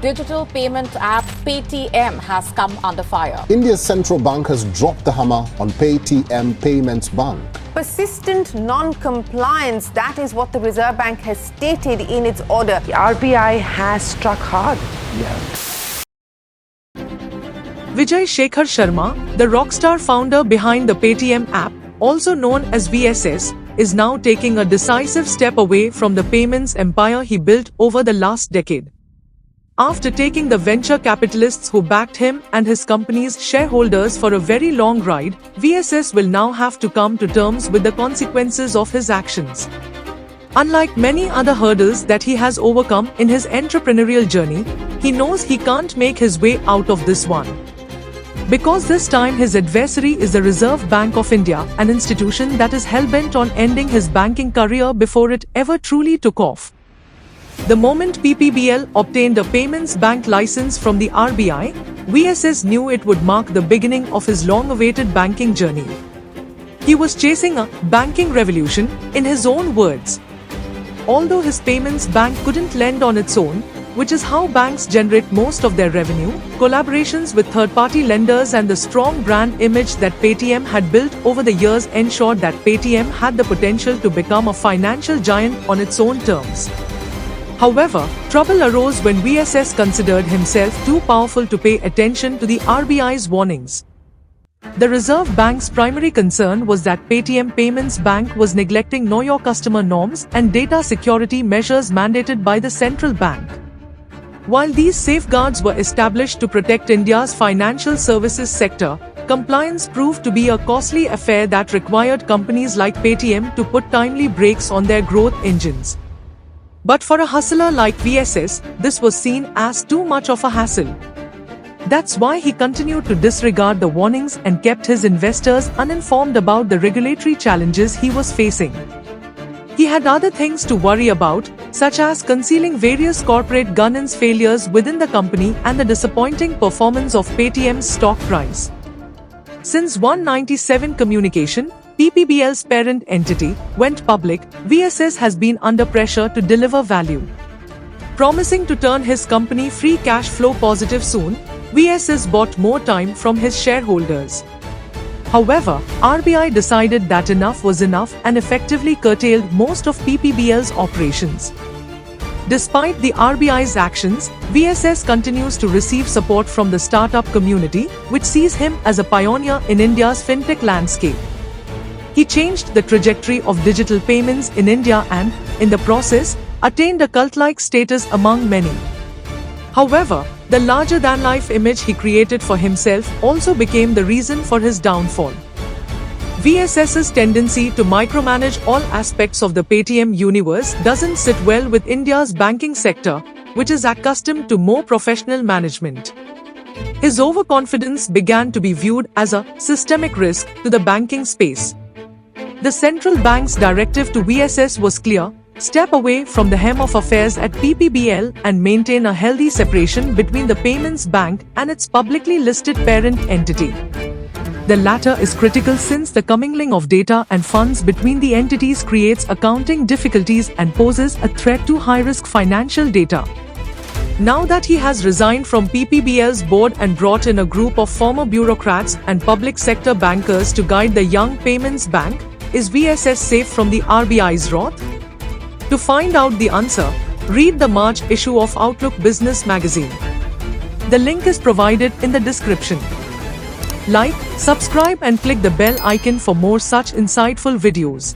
digital payment app Paytm has come under fire. India's central bank has dropped the hammer on Paytm Payments Bank. Persistent non-compliance, that is what the Reserve Bank has stated in its order. The RBI has struck hard. Vijay Shekhar Sharma, the rockstar founder behind the Paytm app, also known as VSS, is now taking a decisive step away from the payments empire he built over the last decade. After taking the venture capitalists who backed him and his company's shareholders for a very long ride, VSS will now have to come to terms with the consequences of his actions. Unlike many other hurdles that he has overcome in his entrepreneurial journey, he knows he can't make his way out of this one. Because this time his adversary is the Reserve Bank of India, an institution that is hell-bent on ending his banking career before it ever truly took off. The moment PPBL obtained a payments bank license from the RBI, VSS knew it would mark the beginning of his long-awaited banking journey. He was chasing a banking revolution, in his own words. Although his payments bank couldn't lend on its own, which is how banks generate most of their revenue, collaborations with third-party lenders and the strong brand image that Paytm had built over the years ensured that Paytm had the potential to become a financial giant on its own terms. However, trouble arose when VSS considered himself too powerful to pay attention to the RBI's warnings. The Reserve Bank's primary concern was that Paytm Payments Bank was neglecting Know Your Customer norms and data security measures mandated by the central bank. While these safeguards were established to protect India's financial services sector, compliance proved to be a costly affair that required companies like Paytm to put timely brakes on their growth engines. But for a hustler like VSS, this was seen as too much of a hassle. That's why he continued to disregard the warnings and kept his investors uninformed about the regulatory challenges he was facing. He had other things to worry about, such as concealing various corporate governance failures within the company and the disappointing performance of Paytm's stock price. Since One97 Communications, PPBL's parent entity, went public, VSS has been under pressure to deliver value. Promising to turn his company free cash flow positive soon, VSS bought more time from his shareholders. However, RBI decided that enough was enough and effectively curtailed most of PPBL's operations. Despite the RBI's actions, VSS continues to receive support from the startup community, which sees him as a pioneer in India's fintech landscape. He changed the trajectory of digital payments in India and, in the process, attained a cult-like status among many. However, the larger-than-life image he created for himself also became the reason for his downfall. VSS's tendency to micromanage all aspects of the Paytm universe doesn't sit well with India's banking sector, which is accustomed to more professional management. His overconfidence began to be viewed as a systemic risk to the banking space. The central bank's directive to VSS was clear: step away from the hem of affairs at PPBL and maintain a healthy separation between the payments bank and its publicly listed parent entity. The latter is critical since the commingling of data and funds between the entities creates accounting difficulties and poses a threat to high-risk financial data. Now that he has resigned from PPBL's board and brought in a group of former bureaucrats and public sector bankers to guide the young payments bank, is VSS safe from the RBI's wrath? To find out the answer, read the March issue of Outlook Business magazine. The link is provided in the description. Like, subscribe and click the bell icon for more such insightful videos.